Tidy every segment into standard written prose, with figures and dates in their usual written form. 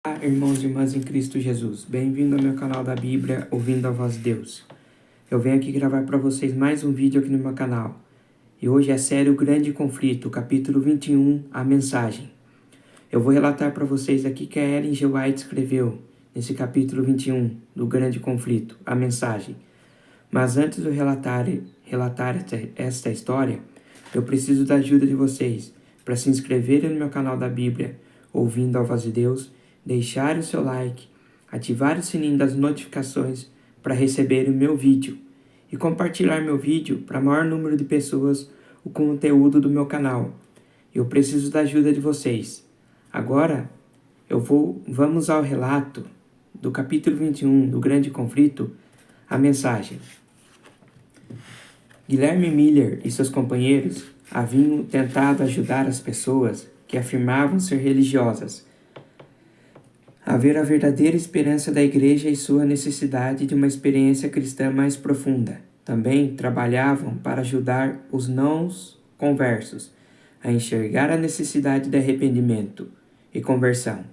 Olá, irmãos e irmãs em Cristo Jesus. Bem-vindo ao meu canal da Bíblia, Ouvindo a Voz de Deus. Eu venho aqui gravar para vocês mais um vídeo aqui no meu canal. E hoje é a série O Grande Conflito, capítulo 21, A Mensagem. Eu vou relatar para vocês aqui que a Ellen G. White escreveu nesse capítulo 21 do Grande Conflito, A Mensagem. Mas antes de eu relatar esta história, eu preciso da ajuda de vocês para se inscreverem no meu canal da Bíblia, Ouvindo a Voz de Deus, deixar o seu like, ativar o sininho das notificações para receber o meu vídeo e compartilhar meu vídeo para o maior número de pessoas o conteúdo do meu canal. Eu preciso da ajuda de vocês. Agora, vamos ao relato do capítulo 21 do Grande Conflito, A Mensagem. Guilherme Miller e seus companheiros haviam tentado ajudar as pessoas que afirmavam ser religiosas a ver a verdadeira esperança da igreja e sua necessidade de uma experiência cristã mais profunda. Também trabalhavam para ajudar os não-conversos a enxergar a necessidade de arrependimento e conversão.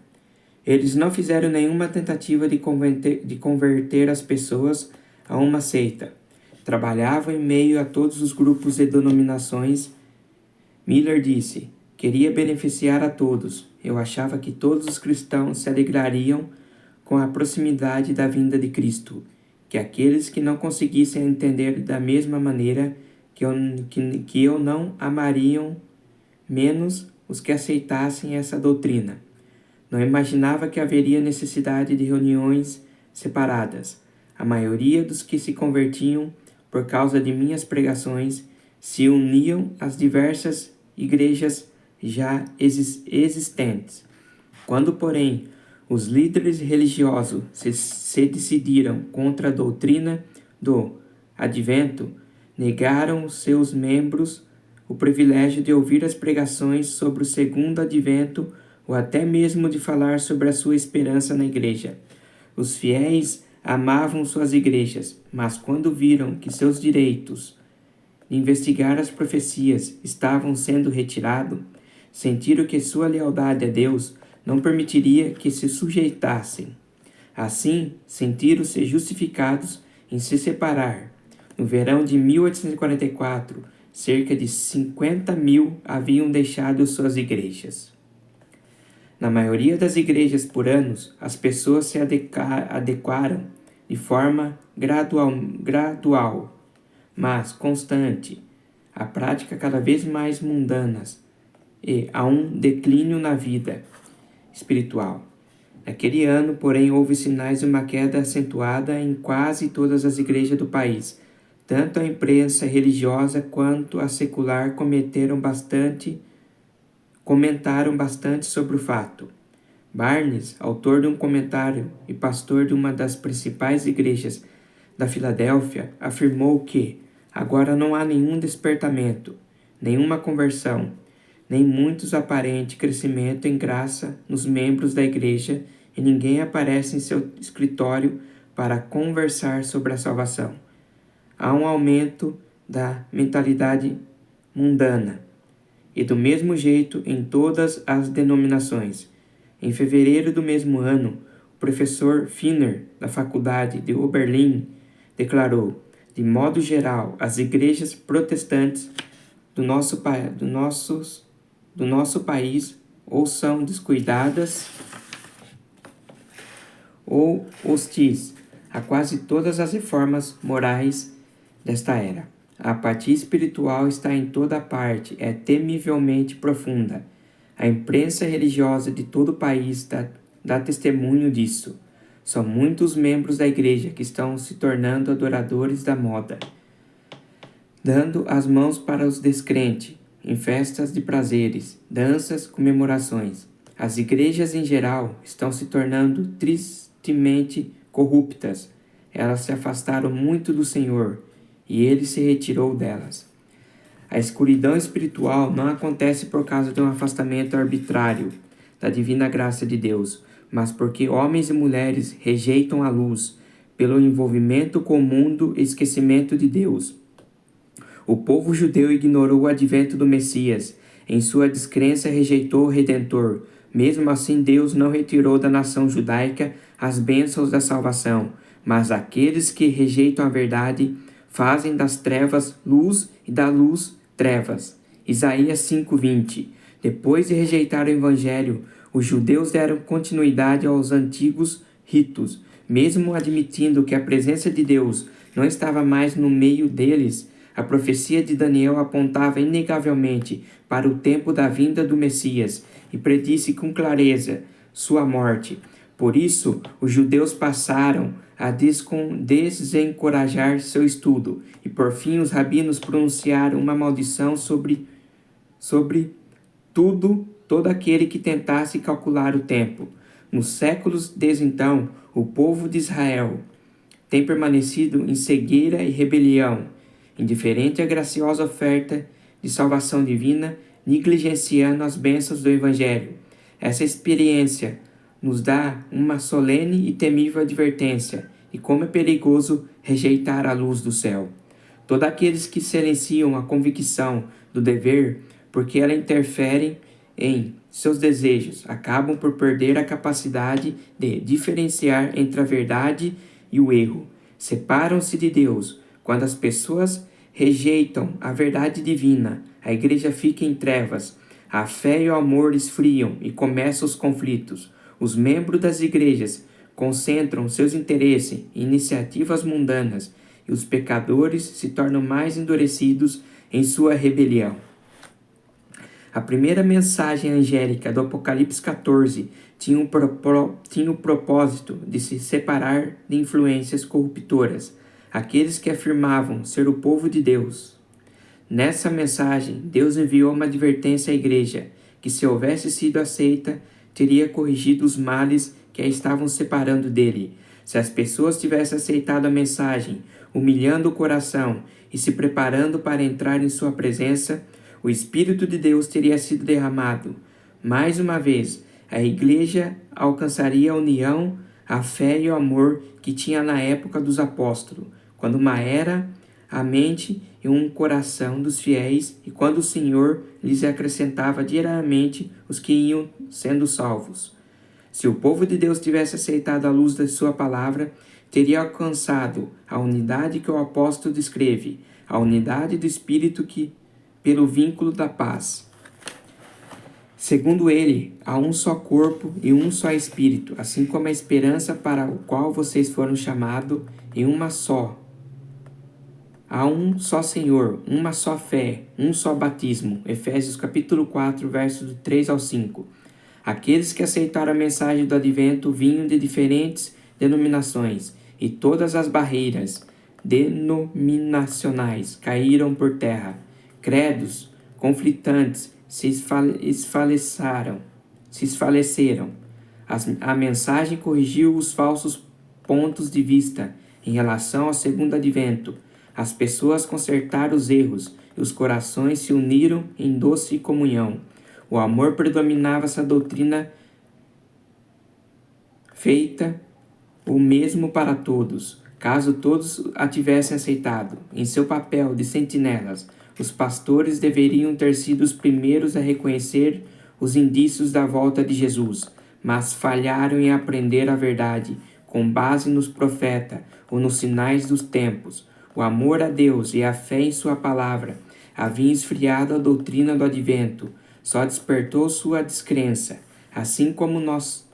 Eles não fizeram nenhuma tentativa de converter as pessoas a uma seita. Trabalhavam em meio a todos os grupos e denominações. Miller disse: queria beneficiar a todos. Eu achava que todos os cristãos se alegrariam com a proximidade da vinda de Cristo, que aqueles que não conseguissem entender da mesma maneira que eu não amariam menos os que aceitassem essa doutrina. Não imaginava que haveria necessidade de reuniões separadas. A maioria dos que se convertiam por causa de minhas pregações se uniam às diversas igrejas já existentes. Quando, porém, os líderes religiosos se decidiram contra a doutrina do advento, negaram aos seus membros o privilégio de ouvir as pregações sobre o segundo advento ou até mesmo de falar sobre a sua esperança na igreja. Os fiéis amavam suas igrejas, mas quando viram que seus direitos de investigar as profecias estavam sendo retirados, sentiram que sua lealdade a Deus não permitiria que se sujeitassem. Assim, sentiram-se justificados em se separar. No verão de 1844, cerca de 50.000 haviam deixado suas igrejas. Na maioria das igrejas por anos, as pessoas se adequaram de forma gradual, mas constante, à prática cada vez mais mundanas e a um declínio na vida espiritual. Naquele ano, porém, houve sinais de uma queda acentuada em quase todas as igrejas do país. Tanto a imprensa religiosa quanto a secular comentaram bastante sobre o fato. Barnes, autor de um comentário e pastor de uma das principais igrejas da Filadélfia, afirmou que agora não há nenhum despertamento, nenhuma conversão, nem muitos aparente crescimento em graça nos membros da igreja e ninguém aparece em seu escritório para conversar sobre a salvação. Há um aumento da mentalidade mundana e do mesmo jeito em todas as denominações. Em fevereiro do mesmo ano, o professor Finner, da faculdade de Oberlin, declarou: de modo geral, as igrejas protestantes do nosso país ou são descuidadas ou hostis a quase todas as reformas morais desta era. A apatia espiritual está em toda parte, é temivelmente profunda. A imprensa religiosa de todo o país dá testemunho disso. São muitos membros da igreja que estão se tornando adoradores da moda, dando as mãos para os descrentes, em festas de prazeres, danças, comemorações. As igrejas em geral estão se tornando tristemente corruptas. Elas se afastaram muito do Senhor e Ele se retirou delas. A escuridão espiritual não acontece por causa de um afastamento arbitrário da divina graça de Deus, mas porque homens e mulheres rejeitam a luz pelo envolvimento com o mundo e esquecimento de Deus. O povo judeu ignorou o advento do Messias. Em sua descrença rejeitou o Redentor, Mesmo assim, Deus não retirou da nação judaica as bênçãos da salvação, mas aqueles que rejeitam a verdade fazem das trevas luz e da luz trevas. Isaías 5:20. Depois de rejeitar o evangelho, os judeus deram continuidade aos antigos ritos, mesmo admitindo que a presença de Deus não estava mais no meio deles. A profecia de Daniel apontava inegavelmente para o tempo da vinda do Messias e predisse com clareza sua morte. Por isso, os judeus passaram a desencorajar seu estudo, e por fim os rabinos pronunciaram uma maldição sobre todo aquele que tentasse calcular o tempo. Nos séculos desde então, o povo de Israel tem permanecido em cegueira e rebelião, indiferente à graciosa oferta de salvação divina, negligenciando as bênçãos do Evangelho. Essa experiência nos dá uma solene e temível advertência de como é perigoso rejeitar a luz do céu. Todos aqueles que silenciam a convicção do dever, porque ela interfere em seus desejos, acabam por perder a capacidade de diferenciar entre a verdade e o erro. Separam-se de Deus. Quando as pessoas rejeitam a verdade divina, a igreja fica em trevas. A fé e o amor esfriam e começam os conflitos. Os membros das igrejas concentram seus interesses em iniciativas mundanas e os pecadores se tornam mais endurecidos em sua rebelião. A primeira mensagem angélica do Apocalipse 14 tinha o propósito de se separar de influências corruptoras, aqueles que afirmavam ser o povo de Deus. Nessa mensagem, Deus enviou uma advertência à igreja, que se houvesse sido aceita, teria corrigido os males que a estavam separando dele. Se as pessoas tivessem aceitado a mensagem, humilhando o coração e se preparando para entrar em sua presença, o Espírito de Deus teria sido derramado. Mais uma vez, a igreja alcançaria a união, a fé e o amor que tinha na época dos apóstolos, quando uma era a mente e um coração dos fiéis, e quando o Senhor lhes acrescentava diariamente os que iam sendo salvos. Se o povo de Deus tivesse aceitado a luz da sua palavra, teria alcançado a unidade que o apóstolo descreve, a unidade do Espírito que pelo vínculo da paz. Segundo ele, há um só corpo e um só Espírito, assim como a esperança para o qual vocês foram chamados em uma só. Há um só Senhor, uma só fé, um só batismo. Efésios capítulo 4, versos 3 ao 5. Aqueles que aceitaram a mensagem do advento vinham de diferentes denominações, e todas as barreiras denominacionais caíram por terra. Credos conflitantes se esfaleceram. A mensagem corrigiu os falsos pontos de vista em relação ao segundo advento. As pessoas consertaram os erros e os corações se uniram em doce comunhão. O amor predominava essa doutrina feita o mesmo para todos. Caso todos a tivessem aceitado, em seu papel de sentinelas, os pastores deveriam ter sido os primeiros a reconhecer os indícios da volta de Jesus, mas falharam em aprender a verdade com base nos profetas ou nos sinais dos tempos. O amor a Deus e a fé em sua palavra haviam esfriado a doutrina do advento, só despertou sua descrença. Assim como nos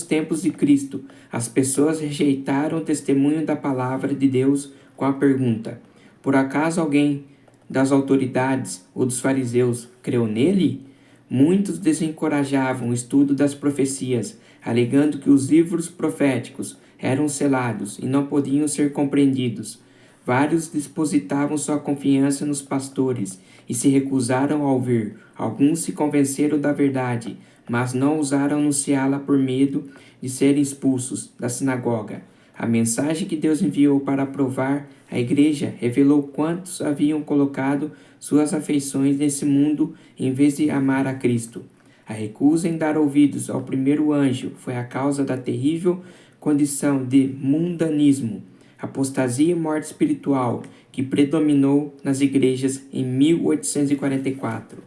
tempos de Cristo, as pessoas rejeitaram o testemunho da palavra de Deus com a pergunta: por acaso alguém das autoridades ou dos fariseus creu nele? Muitos desencorajavam o estudo das profecias, alegando que os livros proféticos eram selados e não podiam ser compreendidos. Vários depositavam sua confiança nos pastores e se recusaram a ouvir. Alguns se convenceram da verdade, mas não ousaram anunciá-la por medo de serem expulsos da sinagoga. A mensagem que Deus enviou para provar a igreja revelou quantos haviam colocado suas afeições nesse mundo em vez de amar a Cristo. A recusa em dar ouvidos ao primeiro anjo foi a causa da terrível condição de mundanismo, apostasia e morte espiritual que predominou nas igrejas em 1844.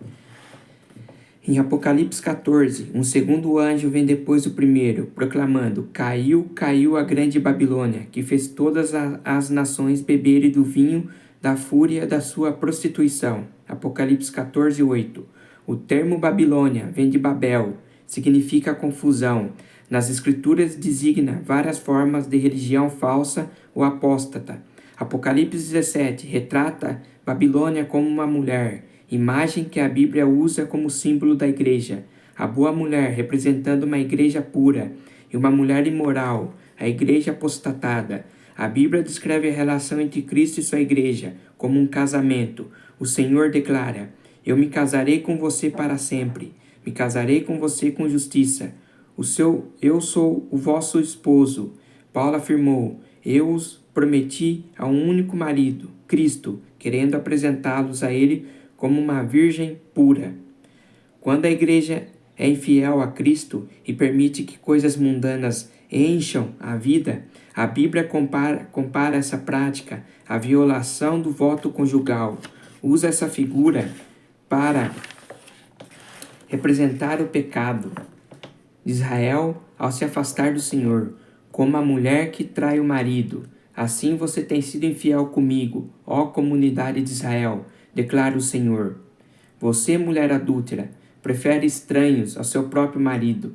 Em Apocalipse 14, um segundo anjo vem depois do primeiro, proclamando: Caiu, caiu a grande Babilônia, que fez todas as nações beberem do vinho da fúria da sua prostituição. Apocalipse 14, 8. O termo Babilônia vem de Babel, significa confusão. Nas escrituras designa várias formas de religião falsa ou apóstata. Apocalipse 17 retrata Babilônia como uma mulher, imagem que a Bíblia usa como símbolo da igreja. A boa mulher representando uma igreja pura e uma mulher imoral, a igreja apostatada. A Bíblia descreve a relação entre Cristo e sua igreja como um casamento. O Senhor declara: Eu me casarei com você para sempre. Me casarei com você com justiça. Eu sou o vosso esposo. Paulo afirmou: Eu os prometi a um único marido, Cristo, querendo apresentá-los a ele como uma virgem pura. Quando a igreja é infiel a Cristo e permite que coisas mundanas encham a vida, a Bíblia compara essa prática à violação do voto conjugal. Usa essa figura para representar o pecado de Israel ao se afastar do Senhor, como a mulher que trai o marido. Assim você tem sido infiel comigo, ó comunidade de Israel, declara o Senhor. Você, mulher adúltera, prefere estranhos ao seu próprio marido.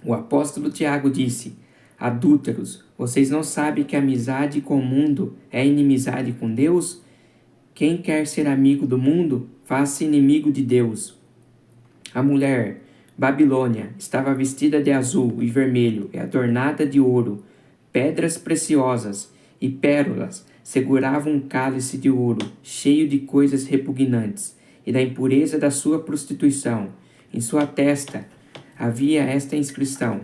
O apóstolo Tiago disse: Adúlteros, vocês não sabem que a amizade com o mundo é inimizade com Deus? Quem quer ser amigo do mundo, faz-se inimigo de Deus. A mulher, Babilônia, estava vestida de azul e vermelho e adornada de ouro. Pedras preciosas e pérolas seguravam um cálice de ouro, cheio de coisas repugnantes, e da impureza da sua prostituição. Em sua testa havia esta inscrição: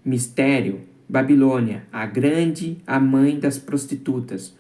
Mistério, Babilônia, a grande, a mãe das prostitutas.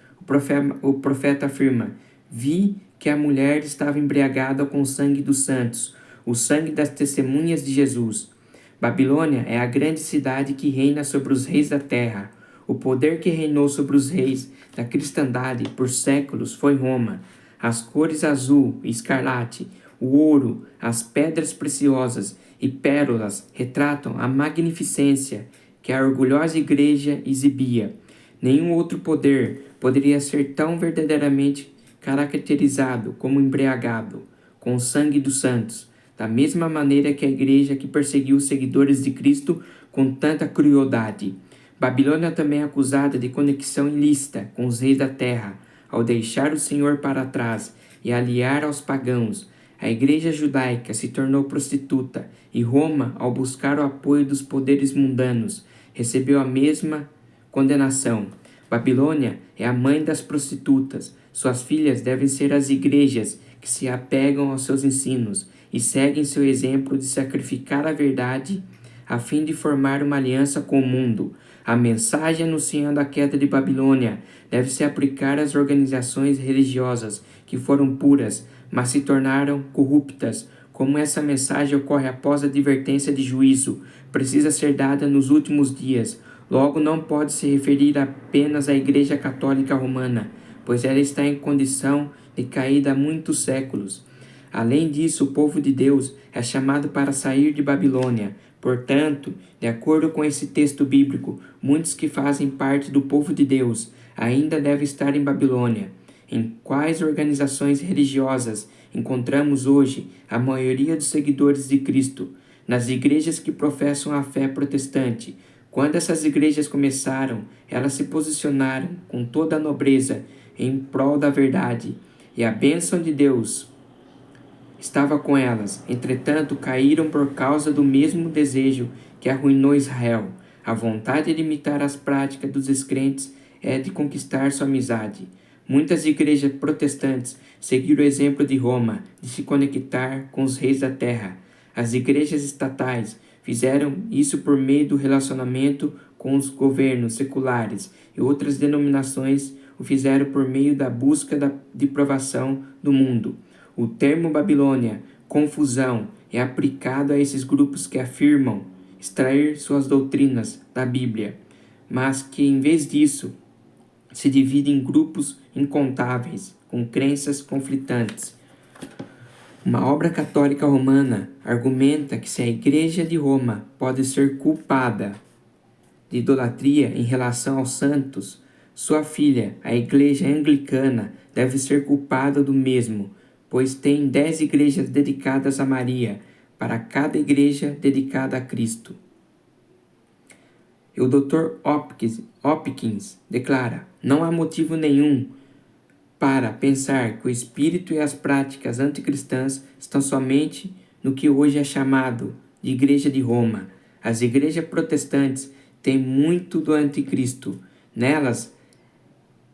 O profeta afirma: Vi que a mulher estava embriagada com o sangue dos santos, o sangue das testemunhas de Jesus. Babilônia é a grande cidade que reina sobre os reis da terra. O poder que reinou sobre os reis da cristandade por séculos foi Roma. As cores azul e escarlate, o ouro, as pedras preciosas e pérolas retratam a magnificência que a orgulhosa igreja exibia. Nenhum outro poder poderia ser tão verdadeiramente caracterizado como embriagado com o sangue dos santos, da mesma maneira que a igreja que perseguiu os seguidores de Cristo com tanta crueldade. Babilônia também é acusada de conexão ilícita com os reis da terra, ao deixar o Senhor para trás e aliar aos pagãos. A igreja judaica se tornou prostituta e Roma, ao buscar o apoio dos poderes mundanos, recebeu a mesma condenação. Babilônia é a mãe das prostitutas. Suas filhas devem ser as igrejas que se apegam aos seus ensinos e seguem seu exemplo de sacrificar a verdade a fim de formar uma aliança com o mundo. A mensagem anunciando a queda de Babilônia deve se aplicar às organizações religiosas que foram puras, mas se tornaram corruptas. Como essa mensagem ocorre após a advertência de juízo, precisa ser dada nos últimos dias. Logo, não pode se referir apenas à Igreja Católica Romana, pois ela está em condição de caída há muitos séculos. Além disso, o povo de Deus é chamado para sair de Babilônia. Portanto, de acordo com esse texto bíblico, muitos que fazem parte do povo de Deus ainda devem estar em Babilônia. Em quais organizações religiosas encontramos hoje a maioria dos seguidores de Cristo? Nas igrejas que professam a fé protestante. Quando essas igrejas começaram, elas se posicionaram com toda a nobreza em prol da verdade, e a bênção de Deus estava com elas. Entretanto, caíram por causa do mesmo desejo que arruinou Israel. A vontade de imitar as práticas dos descrentes é de conquistar sua amizade. Muitas igrejas protestantes seguiram o exemplo de Roma, de se conectar com os reis da terra. As igrejas estatais fizeram isso por meio do relacionamento com os governos seculares, e outras denominações o fizeram por meio da busca de provação do mundo. O termo Babilônia, confusão, é aplicado a esses grupos que afirmam extrair suas doutrinas da Bíblia, mas que, em vez disso, se dividem em grupos incontáveis, com crenças conflitantes. Uma obra católica romana argumenta que se a Igreja de Roma pode ser culpada de idolatria em relação aos santos, sua filha, a Igreja Anglicana, deve ser culpada do mesmo, pois tem 10 igrejas dedicadas a Maria, para cada igreja dedicada a Cristo. E o Dr. Hopkins declara: não há motivo nenhum para pensar que o espírito e as práticas anticristãs estão somente no que hoje é chamado de Igreja de Roma. As igrejas protestantes têm muito do anticristo nelas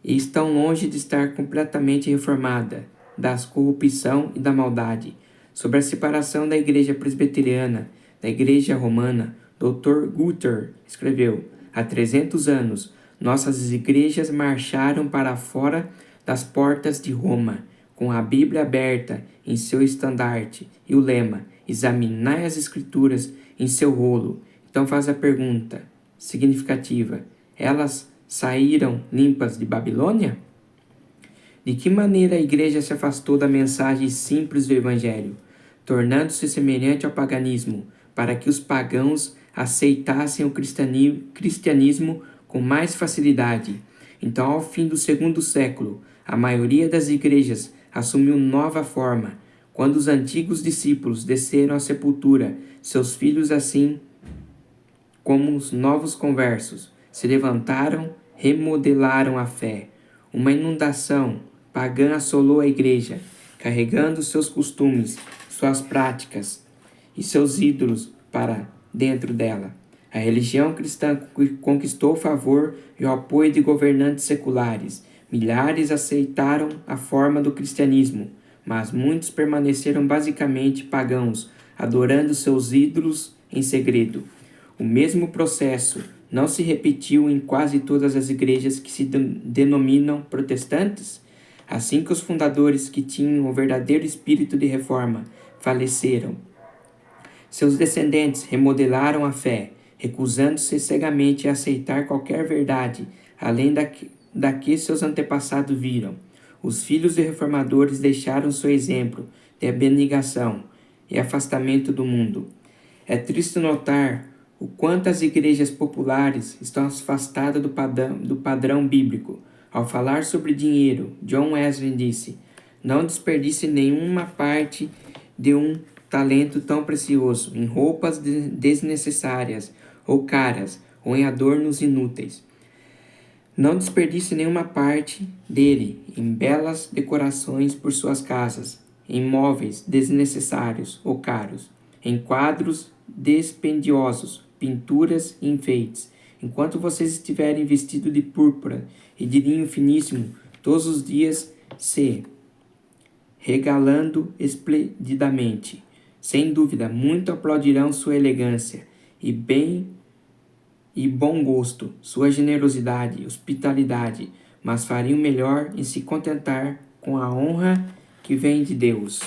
e estão longe de estar completamente reformada das corrupção e da maldade. Sobre a separação da igreja presbiteriana da igreja romana, Dr. Guter escreveu: há 300 anos, nossas igrejas marcharam para fora das portas de Roma, com a Bíblia aberta em seu estandarte e o lema: examinai as Escrituras em seu rolo. Então faz a pergunta significativa: elas saíram limpas de Babilônia? De que maneira a igreja se afastou da mensagem simples do Evangelho, tornando-se semelhante ao paganismo, para que os pagãos aceitassem o cristianismo com mais facilidade? Então, ao fim do segundo século, a maioria das igrejas assumiu nova forma. Quando os antigos discípulos desceram à sepultura, seus filhos, assim como os novos conversos, se levantaram, remodelaram a fé. Uma inundação pagã assolou a igreja, carregando seus costumes, suas práticas e seus ídolos para dentro dela. A religião cristã conquistou o favor e o apoio de governantes seculares. Milhares aceitaram a forma do cristianismo, mas muitos permaneceram basicamente pagãos, adorando seus ídolos em segredo. O mesmo processo não se repetiu em quase todas as igrejas que se denominam protestantes? Assim que os fundadores que tinham o verdadeiro espírito de reforma faleceram, seus descendentes remodelaram a fé, recusando-se cegamente a aceitar qualquer verdade, além da que seus antepassados viram. Os filhos de reformadores deixaram seu exemplo de abnegação e afastamento do mundo. É triste notar o quanto as igrejas populares estão afastadas do padrão bíblico. Ao falar sobre dinheiro, John Wesley disse: não desperdice nenhuma parte de um talento tão precioso em roupas desnecessárias ou caras, ou em adornos inúteis. Não desperdice nenhuma parte dele em belas decorações por suas casas, em móveis desnecessários ou caros, em quadros dispendiosos, pinturas e enfeites. Enquanto vocês estiverem vestidos de púrpura e de linho finíssimo, todos os dias se regalando esplendidamente. Sem dúvida, muito aplaudirão sua elegância e bom gosto, sua generosidade e hospitalidade, mas fariam melhor em se contentar com a honra que vem de Deus.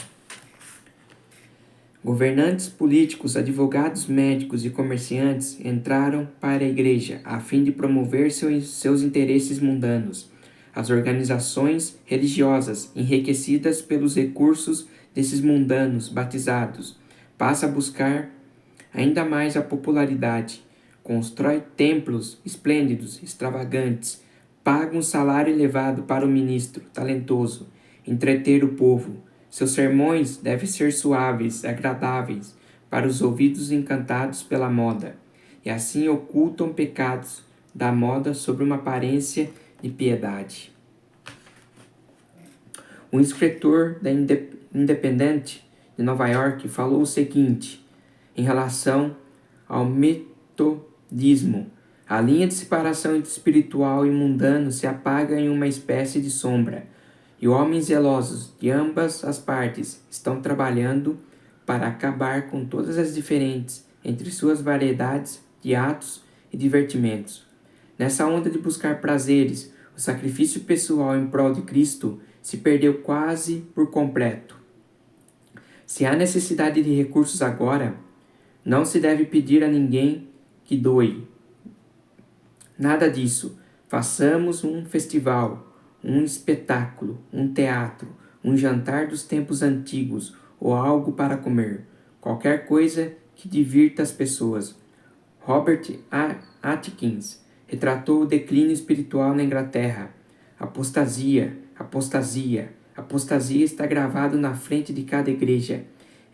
Governantes políticos, advogados, médicos e comerciantes entraram para a igreja a fim de promover seus interesses mundanos. As organizações religiosas, enriquecidas pelos recursos desses mundanos batizados, passam a buscar ainda mais a popularidade. Constrói templos esplêndidos, extravagantes, paga um salário elevado para o ministro talentoso, entreter o povo. Seus sermões devem ser suaves, agradáveis para os ouvidos encantados pela moda, e assim ocultam pecados da moda sob uma aparência de piedade. Um escritor da Independent de Nova York falou o seguinte em relação ao metodismo: a linha de separação entre espiritual e mundano se apaga em uma espécie de sombra, e homens zelosos de ambas as partes estão trabalhando para acabar com todas as diferenças entre suas variedades de atos e divertimentos. Nessa onda de buscar prazeres, o sacrifício pessoal em prol de Cristo se perdeu quase por completo. Se há necessidade de recursos agora, não se deve pedir a ninguém que doe. Nada disso. Façamos um festival, um espetáculo, um teatro, um jantar dos tempos antigos, ou algo para comer, qualquer coisa que divirta as pessoas. Robert Atkins retratou o declínio espiritual na Inglaterra. Apostasia, apostasia, apostasia está gravado na frente de cada igreja.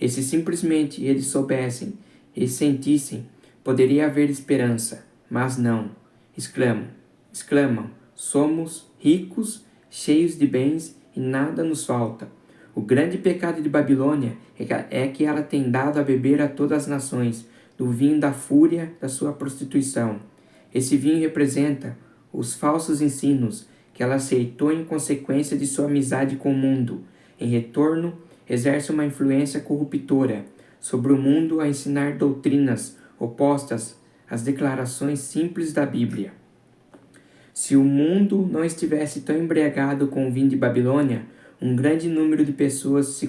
E se simplesmente eles soubessem e sentissem, poderia haver esperança. Mas não. Exclamam, somos ricos, cheios de bens e nada nos falta. O grande pecado de Babilônia é que ela tem dado a beber a todas as nações do vinho da fúria da sua prostituição. Esse vinho representa os falsos ensinos que ela aceitou em consequência de sua amizade com o mundo. Em retorno, exerce uma influência corruptora sobre o mundo a ensinar doutrinas opostas às declarações simples da Bíblia. Se o mundo não estivesse tão embriagado com o vinho de Babilônia, um grande número de pessoas se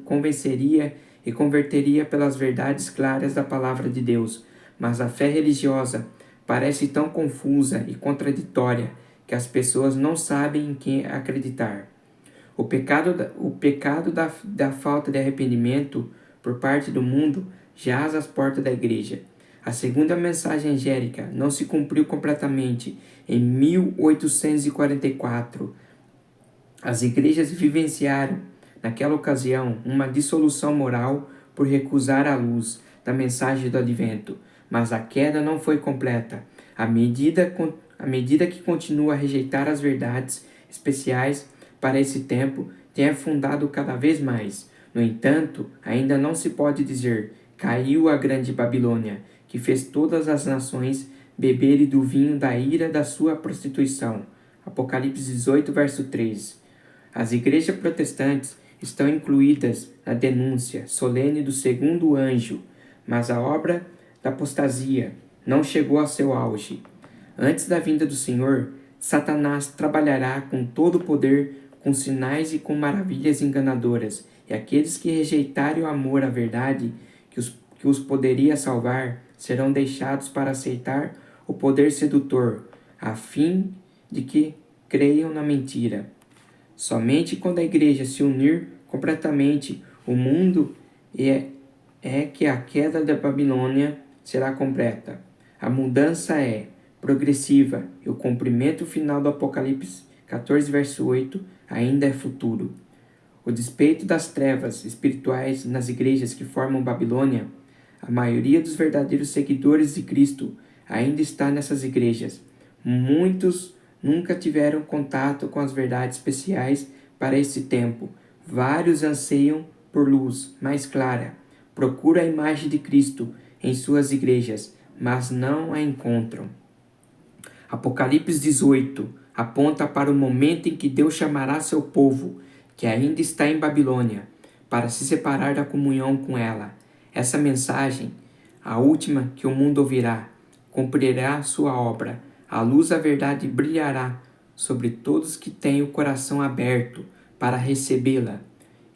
convenceria e converteria pelas verdades claras da palavra de Deus. Mas a fé religiosa parece tão confusa e contraditória que as pessoas não sabem em quem acreditar. O pecado da falta de arrependimento por parte do mundo jaz às portas da igreja. A segunda mensagem angélica não se cumpriu completamente em 1844. As igrejas vivenciaram, naquela ocasião, uma dissolução moral por recusar a luz da mensagem do advento, mas a queda não foi completa. À medida que continua a rejeitar as verdades especiais para esse tempo, tem afundado cada vez mais. No entanto, ainda não se pode dizer, caiu a grande Babilônia, que fez todas as nações beberem do vinho da ira da sua prostituição. Apocalipse 18, verso 3. As igrejas protestantes estão incluídas na denúncia solene do segundo anjo, mas a obra da apostasia não chegou a seu auge. Antes da vinda do Senhor, Satanás trabalhará com todo o poder, com sinais e com maravilhas enganadoras, e aqueles que rejeitarem o amor à verdade que os poderia salvar serão deixados para aceitar o poder sedutor, a fim de que creiam na mentira. Somente quando a igreja se unir completamente o mundo é que a queda da Babilônia será completa. A mudança é progressiva e o cumprimento final do Apocalipse 14, verso 8 ainda é futuro. O despeito das trevas espirituais nas igrejas que formam Babilônia, a maioria dos verdadeiros seguidores de Cristo ainda está nessas igrejas. Muitos nunca tiveram contato com as verdades especiais para esse tempo. Vários anseiam por luz mais clara. Procuram a imagem de Cristo em suas igrejas, mas não a encontram. Apocalipse 18 aponta para o momento em que Deus chamará seu povo, que ainda está em Babilônia, para se separar da comunhão com ela. Essa mensagem, a última que o mundo ouvirá, cumprirá sua obra. A luz da verdade brilhará sobre todos que têm o coração aberto para recebê-la.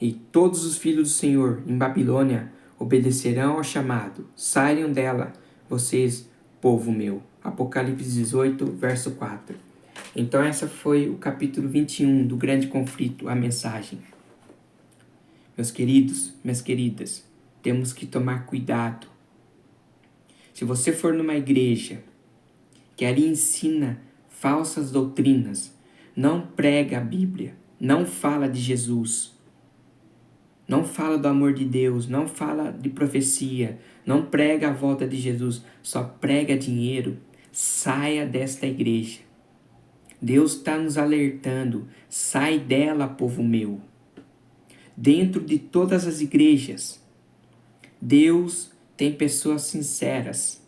E todos os filhos do Senhor em Babilônia obedecerão ao chamado. Saiam dela, vocês, povo meu. Apocalipse 18, verso 4. Então essa foi o capítulo 21 do Grande Conflito, a mensagem. Meus queridos, minhas queridas, temos que tomar cuidado. Se você for numa igreja que ali ensina falsas doutrinas, não prega a Bíblia, não fala de Jesus, não fala do amor de Deus, não fala de profecia, não prega a volta de Jesus, só prega dinheiro, saia desta igreja. Deus está nos alertando, sai dela, povo meu. Dentro de todas as igrejas, Deus tem pessoas sinceras.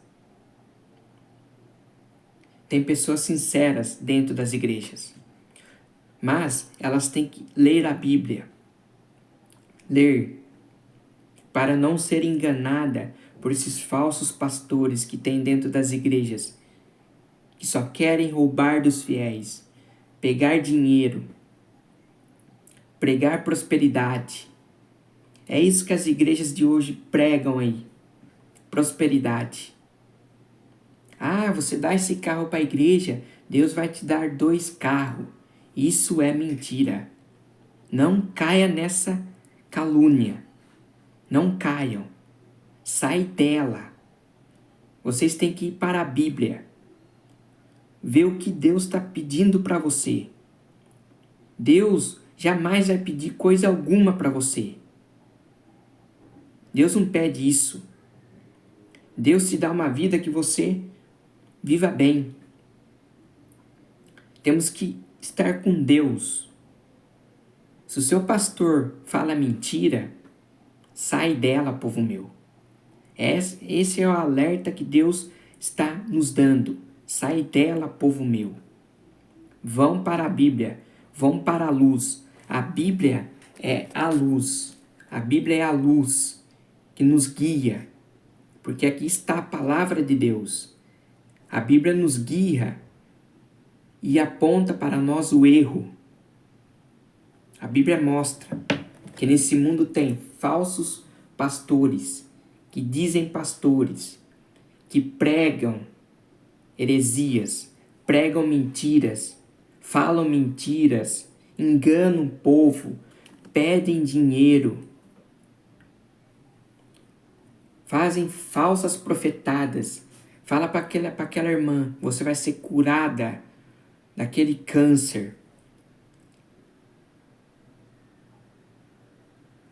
Tem pessoas sinceras dentro das igrejas. Mas elas têm que ler a Bíblia. Ler. Para não ser enganada por esses falsos pastores que tem dentro das igrejas. Que só querem roubar dos fiéis. Pegar dinheiro. Pregar prosperidade. É isso que as igrejas de hoje pregam aí. Prosperidade. Ah, você dá esse carro para a igreja, Deus vai te dar 2 carros. Isso é mentira. Não caia nessa calúnia. Não caiam. Sai dela. Vocês têm que ir para a Bíblia. Ver o que Deus está pedindo para você. Deus jamais vai pedir coisa alguma para você. Deus não pede isso. Deus te dá uma vida que você viva bem. Temos que estar com Deus. Se o seu pastor fala mentira, sai dela, povo meu. Esse é o alerta que Deus está nos dando. Sai dela, povo meu. Vão para a Bíblia. Vão para a luz. A Bíblia é a luz. A Bíblia é a luz que nos guia. Porque aqui está a palavra de Deus. A Bíblia nos guia e aponta para nós o erro. A Bíblia mostra que nesse mundo tem falsos pastores, que dizem pastores, que pregam heresias, pregam mentiras, falam mentiras, enganam o povo, pedem dinheiro, fazem falsas profetadas. Fala para aquela irmã, você vai ser curada daquele câncer.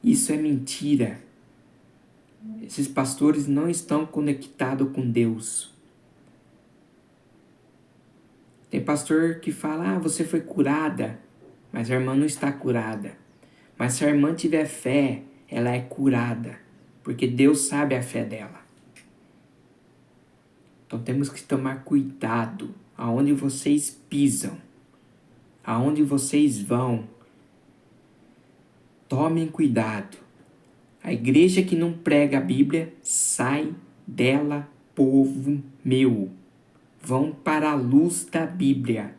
Isso é mentira. Esses pastores não estão conectados com Deus. Tem pastor que fala, você foi curada, mas a irmã não está curada. Mas se a irmã tiver fé, ela é curada, porque Deus sabe a fé dela. Então temos que tomar cuidado aonde vocês pisam, aonde vocês vão. Tomem cuidado. A igreja que não prega a Bíblia, sai dela, povo meu. Vão para a luz da Bíblia.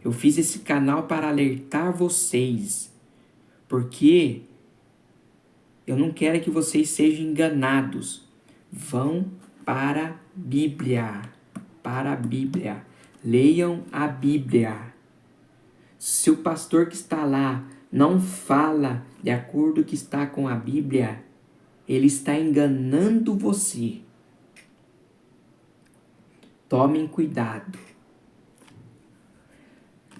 Eu fiz esse canal para alertar vocês, porque eu não quero que vocês sejam enganados. Vão para a Bíblia. Para a Bíblia. Leiam a Bíblia. Se o pastor que está lá não fala de acordo com o que está com a Bíblia, ele está enganando você. Tomem cuidado.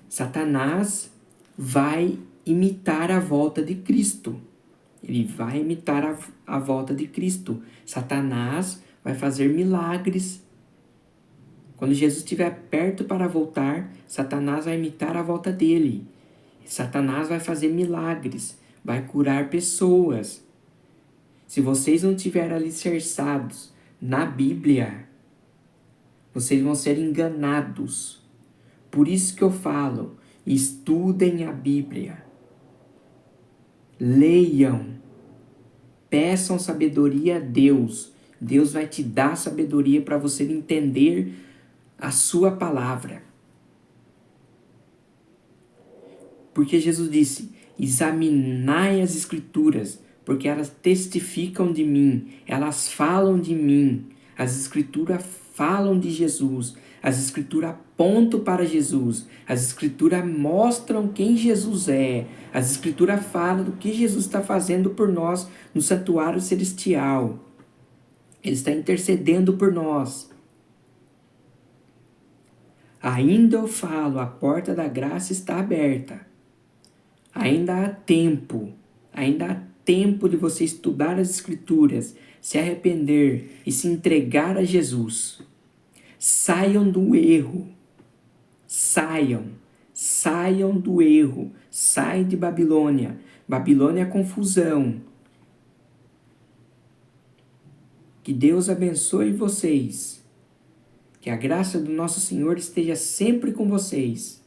Satanás vai imitar a volta de Cristo. Ele vai imitar a volta de Cristo. Satanás vai fazer milagres. Quando Jesus estiver perto para voltar, Satanás vai imitar a volta dele. Satanás vai fazer milagres, vai curar pessoas. Se vocês não estiverem alicerçados na Bíblia, vocês vão ser enganados. Por isso que eu falo, estudem a Bíblia. Leiam. Peçam sabedoria a Deus. Deus vai te dar sabedoria para você entender a sua palavra. Porque Jesus disse, examinai as Escrituras, porque elas testificam de mim, elas falam de mim. As Escrituras falam de Jesus, as Escrituras apontam para Jesus, as Escrituras mostram quem Jesus é, as Escrituras falam do que Jesus está fazendo por nós no santuário celestial. Ele está intercedendo por nós. Ainda eu falo, a porta da graça está aberta. Ainda há tempo de você estudar as Escrituras, se arrepender e se entregar a Jesus. Saiam do erro. Saiam do erro. Saiam de Babilônia. Babilônia é confusão. Que Deus abençoe vocês. Que a graça do nosso Senhor esteja sempre com vocês.